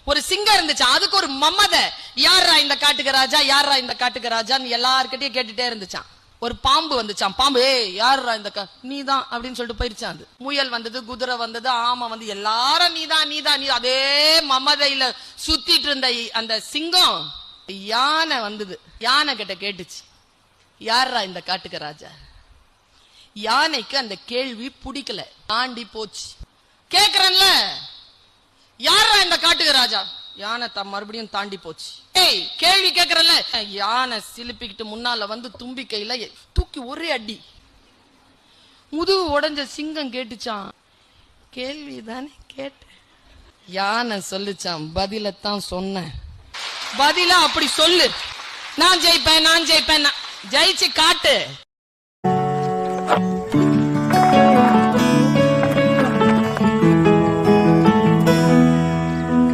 ஒரு சிங்கம் இருந்துச்சு, அதுக்கு ஒரு மம்மத. யாரா இந்த காட்டுக்கு ராஜா, யாரா இந்த காட்டுக்கு ராஜான்னு எல்லார்கிட்டயும் கேட்டுட்டே இருந்துச்சான். ஒரு பாம்பு வந்துச்சான். பாம்பு யாரா இந்த நீதான் அப்படின்னு சொல்லிட்டு போயிருச்சான். அது முயல் வந்தது, குதிரை வந்தது, ஆமா வந்து எல்லாரும் நீதான் நீதான் நீ. அதே மமதையில சுத்திட்டு இருந்த அந்த சிங்கம் யானை வந்தது. யானை கிட்ட கேட்டுச்சு, யாரா இந்த காட்டுக்கு ராஜா. யானைக்கு அந்த கேள்வி பிடிக்கல, தாண்டி போச்சு. கேக்குறேன்ல யாரா இந்த காட்டுக்கு ராஜா. யானை மறுபடியும் தாண்டி போச்சு. ஏய் கேள்வி கேக்குறல. யானை சிலுப்பிக்கிட்டு முன்னால வந்து தும்பி கையில தூக்கி ஒரே அடி. முதுகு உடைஞ்ச சிங்கம் கேட்டுச்சான், கேள்விதானே கேட்ட. யானை சொல்லுச்சான், பதிலத்தான் சொன்ன. பதிலா அப்படி சொல்லு, நான் ஜெயிப்பேன் நான் ஜெயிப்பேன், ஜெயிச்சு காட்டு.